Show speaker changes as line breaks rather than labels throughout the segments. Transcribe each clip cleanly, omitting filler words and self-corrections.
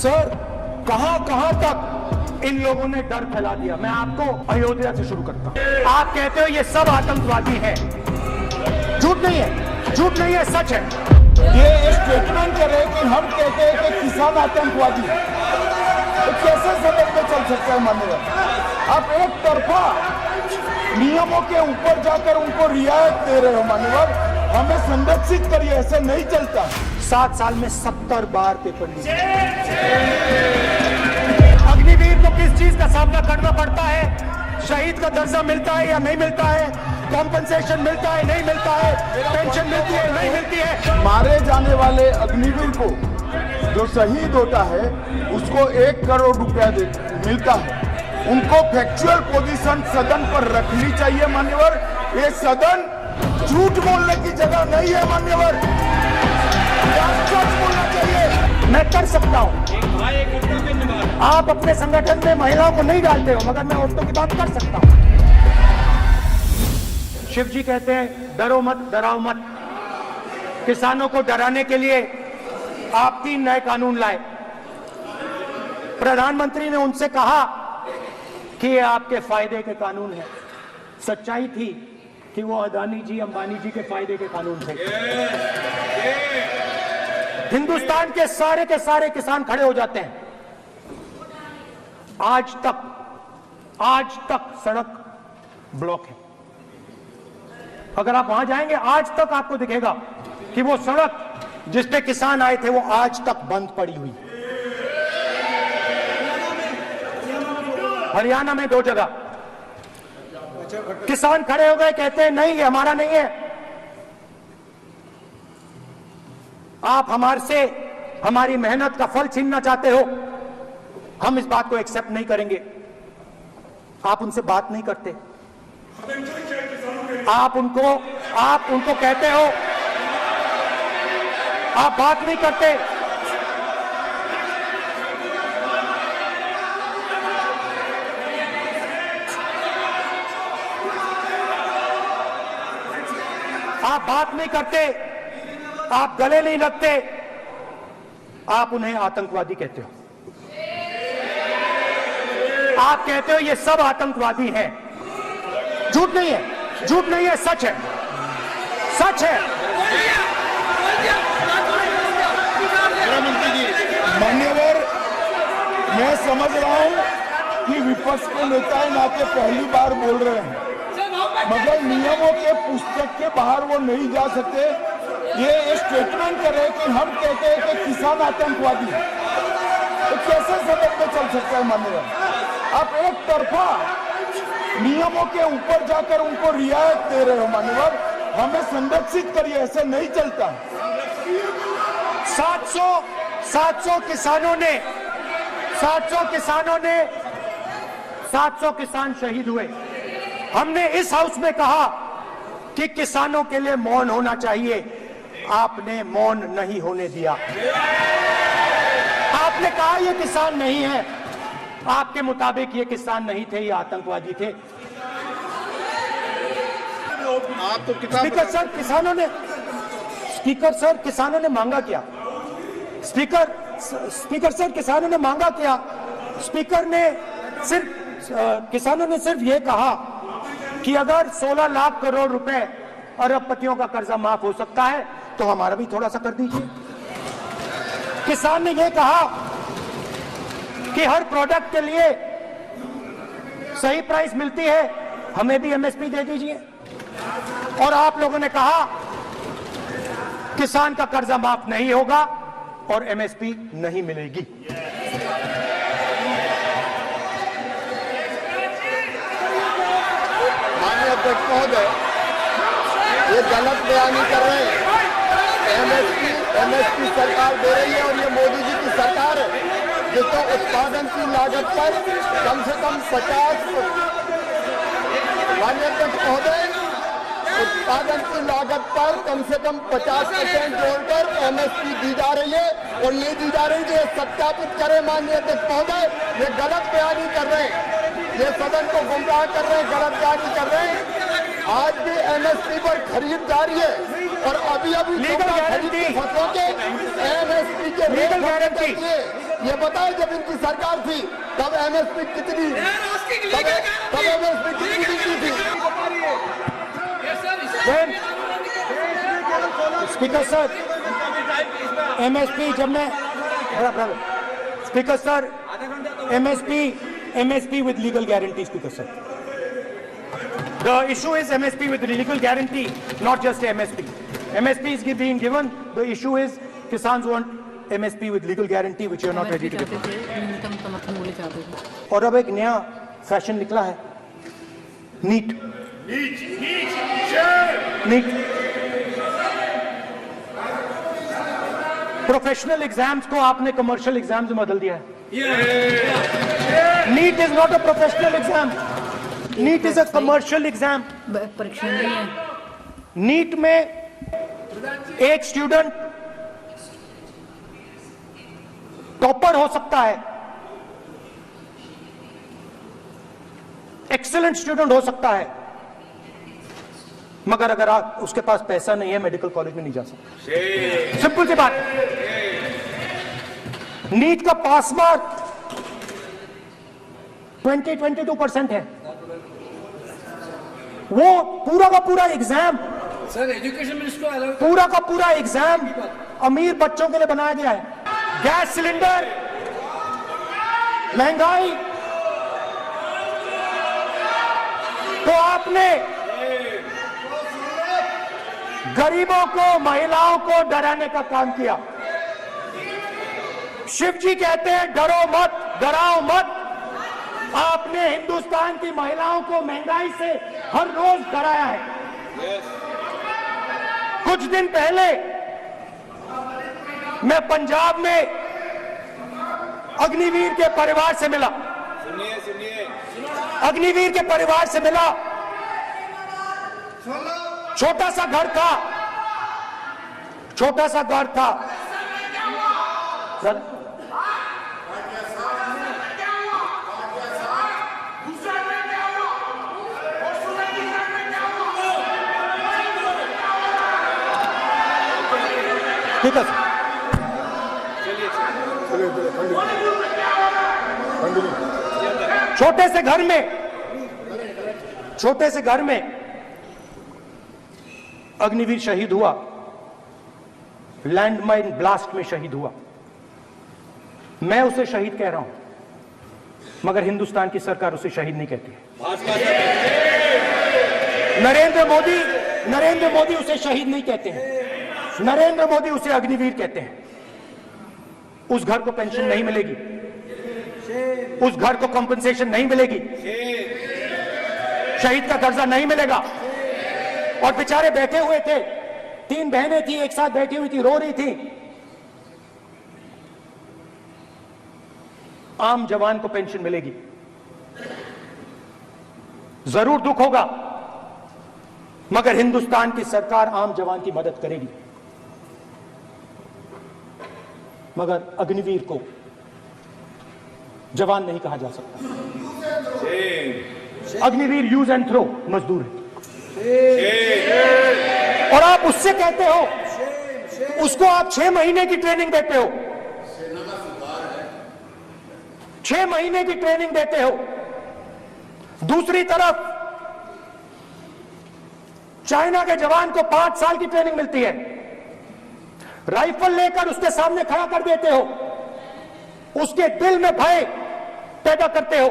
Sir कहां कहां तक इन लोगों ने डर फैला दिया। मैं आपको अयोध्या से शुरू करता हूं। आप कहते हो ये सब आतंकवादी हैं, झूठ नहीं है, झूठ नहीं है, सच है।
ये स्टेटमेंट करे कि हम कहते हैं कि किसान आतंकवादी है, तो कैसे सदन में चल सकता है मान्यवर? आप एक तरफा नियमों के ऊपर जाकर उनको रियायत दे रहे हो मान्यवर, हमें संरक्षित करिए, ऐसे नहीं चलता।
7 साल में 70 बार पेपर लीक। अग्निवीर को किस चीज का सामना करना पड़ता है? शहीद का दर्जा मिलता है या नहीं मिलता है? कॉम्पनसेशन मिलता है नहीं मिलता है? पेंशन मिलती है नहीं मिलती है?
मारे जाने वाले अग्निवीर को जो शहीद होता है उसको 1 करोड़ रुपया मिलता है। उनको फैक्चुअल पोजीशन सदन पर रखनी चाहिए मान्यवर। ये सदन झूठ बोलने की जगह नहीं है मान्यवर, सच बोलना चाहिए।
मैं कर सकता हूं, आप अपने संगठन में महिलाओं को नहीं डालते हो, मगर मैं औरतों की बात कर सकता हूं। शिव जी कहते हैं डरो मत, डराओ मत। किसानों को डराने के लिए आप 3 नए कानून लाए। प्रधानमंत्री ने उनसे कहा कि ये आपके फायदे के कानून हैं। सच्चाई थी कि वो अदानी जी, अंबानी जी के फायदे के कानून थे। हिंदुस्तान के सारे किसान खड़े हो जाते हैं। आज तक सड़क ब्लॉक है। अगर आप वहां जाएंगे आज तक आपको दिखेगा कि वो सड़क जिस पे किसान आए थे वो आज तक बंद पड़ी हुई। हरियाणा में 2 जगह किसान खड़े हो गए, कहते हैं नहीं ये हमारा नहीं है। आप हमारे से हमारी मेहनत का फल छीनना चाहते हो, हम इस बात को एक्सेप्ट नहीं करेंगे। आप उनसे बात नहीं करते, आप उनको कहते हो, आप बात नहीं करते। आप बात नहीं करते, आप गले नहीं लगते, आप उन्हें आतंकवादी कहते हो। आप कहते हो ये सब आतंकवादी हैं। झूठ नहीं है, झूठ नहीं है, सच है, सच है।
मान्यवर, मैं समझ रहा हूं कि विपक्ष के नेता नाते पहली बार बोल रहे हैं, मगर नियमों के पुस्तक के बाहर वो नहीं जा सकते। ये स्टेटमेंट करे कि हम कहते हैं कि किसान आतंकवादी है, तो कैसे सदन में चल सकता है मान्यवर? आप एक तरफा नियमों के ऊपर जाकर उनको रियायत दे रहे हो मान्यवर, हमें संरक्षित करिए, ऐसे नहीं चलता।
700 किसान शहीद हुए। हमने इस हाउस में कहा कि किसानों के लिए मौन होना चाहिए, आपने मौन नहीं होने दिया। आपने कहा ये किसान नहीं है, आपके मुताबिक ये किसान नहीं थे, ये आतंकवादी थे।
आप तो
स्पीकर सर, किसानों ने मांगा क्या? स्पीकर सर, किसानों ने मांगा क्या? किसानों ने सिर्फ ये कहा कि अगर 16 लाख करोड़ रुपए अरबपतियों का कर्जा माफ हो सकता है तो हमारा भी थोड़ा सा कर दीजिए। किसान ने यह कहा कि हर प्रोडक्ट के लिए सही प्राइस मिलती है, हमें भी एमएसपी दे दीजिए। और आप लोगों ने कहा किसान का कर्जा माफ नहीं होगा और एमएसपी नहीं मिलेगी।
माननीय अध्यक्ष महोदय, ये गलत बयानी कर रहे हैं। एमएसपी सरकार दे रही है और ये मोदी जी की सरकार है जिसको उत्पादन की लागत पर कम से कम 50, माननीय अध्यक्ष महोदय, उत्पादन की लागत पर कम से कम 50% जोड़कर एमएसपी दी जा रही है और नहीं दी जा रही है। सत्यापित करें माननीय अध्यक्ष महोदय, ये गलत बयानी कर रहे हैं, ये सदन को गुमराह कर रहे हैं, गलत बयानी कर रहे हैं। आज भी एमएसपी पर खरीद जारी है और अभी
लीगल गारंटी,
फसलों के एमएसपी के
लीगल गारंटी
ये बताएं जब इनकी सरकार थी तब एमएसपी कितनी तब एमएसपी कितनी बिकती थी?
स्पीकर सर, एमएसपी जब मैं speaker sir, MSP with legal guarantee, speaker sir, the issue is MSP with legal guarantee, not just MSP. MSP is being given. The issue is Kisans want MSP with legal guarantee, which you are not ready to give.
न्यूनतम समर्थन मूल्य चाहते थे।
और अब एक नया fashion निकला है, नीट। प्रोफेशनल एग्जाम्स को आपने कमर्शियल एग्जाम्स में बदल दिया है। NEET is not a professional exam, NEET is a commercial exam.
परीक्षा नहीं है।
नीट में एक स्टूडेंट टॉपर हो सकता है, एक्सीलेंट स्टूडेंट हो सकता है, मगर अगर आप उसके पास पैसा नहीं है मेडिकल कॉलेज में नहीं जा सकता। सिंपल सी बात। नीट का पास मार्क 22% है। वो पूरा का पूरा एग्जाम,
सर एजुकेशन मिनिस्टर
पूरा का पूरा एग्जाम अमीर बच्चों के लिए बनाया गया है। गैस सिलेंडर, महंगाई, तो आपने गरीबों को, महिलाओं को डराने का काम किया। शिव जी कहते हैं डरो मत, डराओ मत। आपने हिंदुस्तान की महिलाओं को महंगाई से हर रोज डराया है। कुछ दिन पहले मैं पंजाब में अग्निवीर के परिवार से मिला। अग्निवीर के परिवार से मिला। छोटा सा घर था, छोटा सा घर था सर। ठीक है सर। छोटे से घर में अग्निवीर शहीद हुआ, लैंडमाइन ब्लास्ट में शहीद हुआ। मैं उसे शहीद कह रहा हूं, मगर हिंदुस्तान की सरकार उसे शहीद नहीं कहती है। नरेंद्र मोदी उसे शहीद नहीं कहते हैं। नरेंद्र मोदी उसे अग्निवीर कहते हैं। उस घर को पेंशन नहीं मिलेगी, उस घर को कॉम्पनसेशन नहीं मिलेगी, शहीद का दर्जा नहीं मिलेगा। और बेचारे बैठे हुए थे, 3 बहनें थी, एक साथ बैठी हुई थी, रो रही थी। आम जवान को पेंशन मिलेगी, जरूर दुख होगा, मगर हिंदुस्तान की सरकार आम जवान की मदद करेगी। मगर अग्निवीर को जवान नहीं कहा जा सकता। अग्निवीर यूज एंड थ्रो मजदूर है। और आप उससे कहते हो, उसको आप 6 महीने की ट्रेनिंग देते हो, 6 महीने की ट्रेनिंग देते हो। दूसरी तरफ चाइना के जवान को 5 साल की ट्रेनिंग मिलती है। राइफल लेकर उसके सामने खड़ा कर देते हो, उसके दिल में भय पैदा करते हो।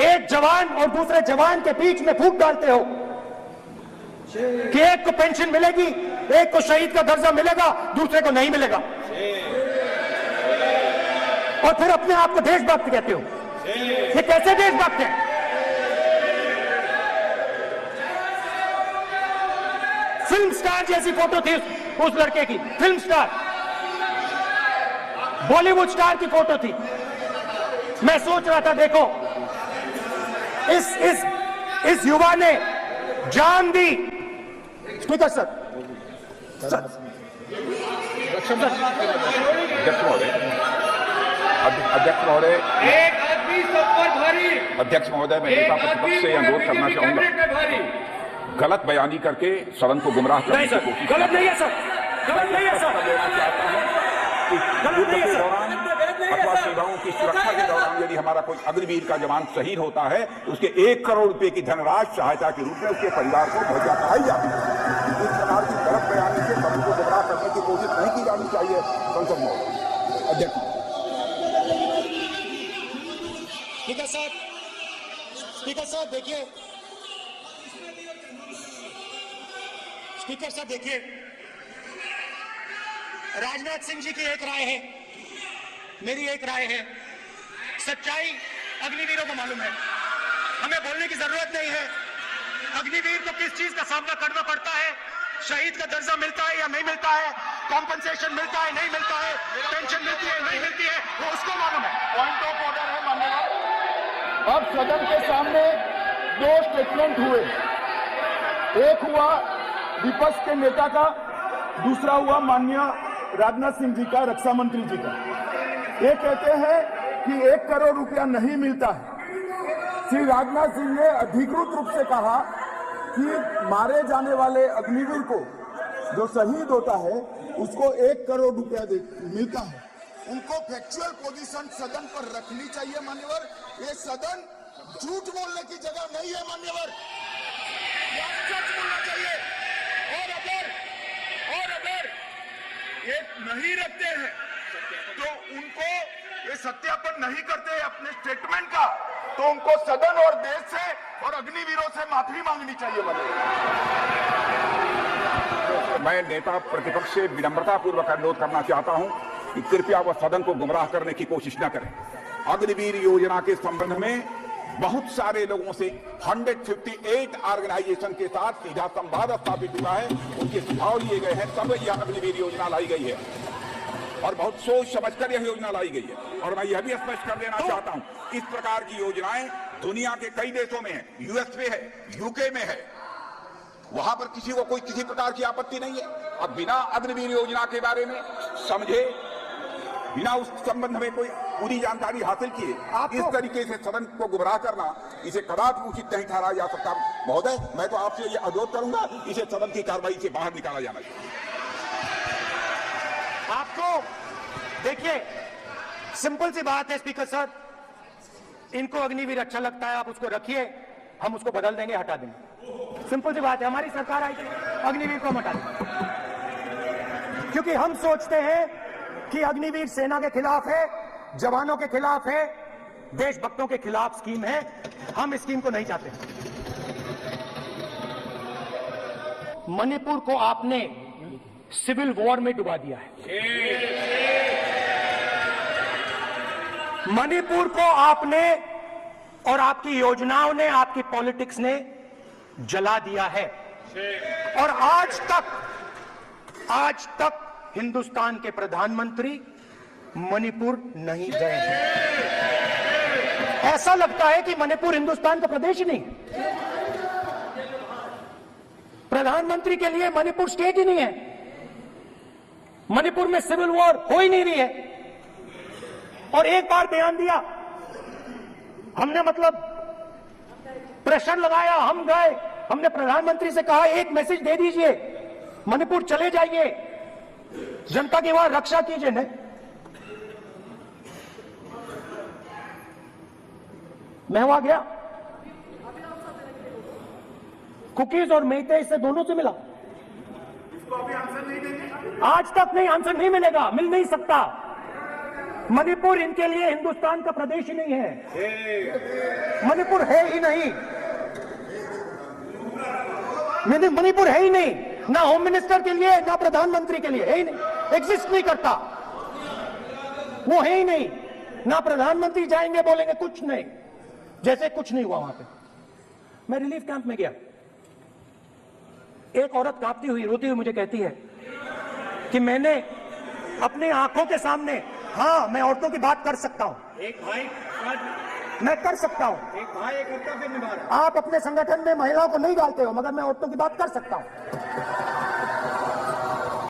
एक जवान और दूसरे जवान के बीच में फूट डालते हो कि एक को पेंशन मिलेगी, एक को शहीद का दर्जा मिलेगा, दूसरे को नहीं मिलेगा। और फिर अपने आप को देशभक्त कहते हो। ये कैसे देशभक्त है? फिल्म स्टार जैसी फोटो थी उस लड़के की, फिल्म स्टार, बॉलीवुड स्टार की फोटो थी। मैं सोच रहा था, देखो इस युवा ने जान दी। स्पीकर सर,
अध्यक्ष महोदय, अध्यक्ष महोदय, मैं नेता प्रतिपक्ष से अनुरोध करना चाहूंगा, गलत बयानी करके सदन को गुमराह करने की कोशिश।
गलत नहीं है सर, गलत नहीं है सर।
युद्ध के दौरान अथवा सीमाओं की सुरक्षा के दौरान यदि हमारा कोई अग्निवीर का जवान शहीद होता है तो उसके 1 करोड़ रुपए की धनराशि सहायता के रूप में उसके परिवार को मुहैया कराई जाती है। इस प्रकार की गलत बयानी से सभी को गुमराह करने की कोशिश नहीं की जानी चाहिए। संसद में अध्यक्ष
स्पीकर साहब देखिए, स्पीकर साहब देखिए, राजनाथ सिंह जी की एक राय है, मेरी एक राय है। सच्चाई अग्निवीरों को मालूम है, हमें बोलने की जरूरत नहीं है। अग्निवीर को किस चीज का सामना करना पड़ता है, शहीद का दर्जा मिलता है या नहीं मिलता है, कॉम्पनसेशन मिलता है नहीं मिलता है, पेंशन मिलती है नहीं मिलती है, वो उसको मालूम है।
पॉइंट ऑफ ऑर्डर है माननीय। अब सदन के सामने 2 स्टेटमेंट हुए, एक हुआ विपक्ष के नेता का, दूसरा हुआ माननीय राजनाथ सिंह जी का, रक्षा मंत्री जी का। ये कहते हैं कि 1 करोड़ रुपया नहीं मिलता है। श्री राजनाथ सिंह ने अधिकृत रूप से कहा कि मारे जाने वाले अग्निवीर को जो शहीद होता है उसको 1 करोड़ रुपया मिलता है। उनको फैक्चुअल पोजीशन सदन पर रखनी चाहिए मान्यवर। ये सदन झूठ बोलने की जगह नहीं है मान्यवर, सच बोलना चाहिए। और अगर ये नहीं रखते हैं तो उनको ये सत्यापन नहीं करते अपने स्टेटमेंट का, तो उनको सदन और देश से और अग्निवीरों से माफी मांगनी चाहिए
मैं नेता प्रतिपक्ष से विनम्रता पूर्वक अनुरोध करना चाहता हूं कि कृपया वह सदन को गुमराह करने की कोशिश न करें। अग्निवीर योजना के संबंध में बहुत सारे लोगों से 158 ऑर्गेनाइजेशन के साथ सीधा संवाद स्थापित हुआ है, उनके सुझाव लिए गए हैं, तब यह अग्निवीर योजना लाई गई है और बहुत सोच समझकर यह योजना लाई गई है। और मैं यह भी स्पष्ट कर देना चाहता हूं, इस प्रकार की योजनाएं दुनिया के कई देशों में है, यूएस में है, यूके में है, वहां पर किसी को कोई किसी प्रकार की आपत्ति नहीं है। अब बिना अग्निवीर योजना के बारे में समझे, बिना उस संबंध में कोई पूरी जानकारी हासिल किए इस तरीके से सदन को गुमराह करना, इसे कदापि उचित नहीं ठहराया जा सकता। महोदय, मैं तो आपसे यह अनुरोध करूंगा, इसे सदन की कार्रवाई से बाहर निकाला जाना चाहिए।
आपको देखिए, सिंपल सी बात है स्पीकर सर, इनको अग्निवीर अच्छा लगता है, आप उसको रखिए, हम उसको बदल देंगे, हटा देंगे। सिंपल सी बात है, हमारी सरकार आई थी, अग्निवीर को हम हटा देंगे, क्योंकि हम सोचते हैं कि अग्निवीर सेना के खिलाफ है, जवानों के खिलाफ है, देशभक्तों के खिलाफ स्कीम है। हम इस स्कीम को नहीं चाहते। मणिपुर को आपने सिविल वॉर में डुबा दिया है। मणिपुर को आपने और आपकी योजनाओं ने, आपकी पॉलिटिक्स ने जला दिया है। और आज तक हिंदुस्तान के प्रधानमंत्री मणिपुर नहीं गए हैं। ऐसा लगता है कि मणिपुर हिंदुस्तान का प्रदेश ही नहीं। प्रधानमंत्री के लिए मणिपुर स्टेट ही नहीं है। मणिपुर में सिविल वॉर हो ही नहीं रही है। और एक बार बयान दिया हमने, मतलब प्रेशर लगाया, हम गए, हमने प्रधानमंत्री से कहा एक मैसेज दे दीजिए, मणिपुर चले जाइए, जनता की वहां रक्षा कीजिए। नहीं, मैं वहां गया, कुकीज और मेहते से दोनों से मिला। इसको अभी आंसर नहीं देंगे, आज तक नहीं, आंसर नहीं मिलेगा, मिल नहीं सकता। मणिपुर इनके लिए हिंदुस्तान का प्रदेश ही नहीं है। मणिपुर है ही नहीं, मणिपुर है ही नहीं, ना होम मिनिस्टर के लिए, ना प्रधानमंत्री के लिए, है ही नहीं, एग्जिस्ट नहीं करता, वो है ही नहीं। ना प्रधानमंत्री जाएंगे बोलेंगे कुछ नहीं, जैसे कुछ नहीं हुआ वहां पे। मैं रिलीफ कैंप में गया, एक औरत कांपती हुई, रोती हुई मुझे कहती है कि मैंने अपनी आंखों के सामने, हाँ मैं औरतों की बात कर सकता हूं,
एक भाई
मैं कर सकता हूं,
एक भाई एक कर्तव्य निभा रहा है।
आप अपने संगठन में महिलाओं को नहीं डालते हो, मगर मैं औरतों की बात कर सकता हूं।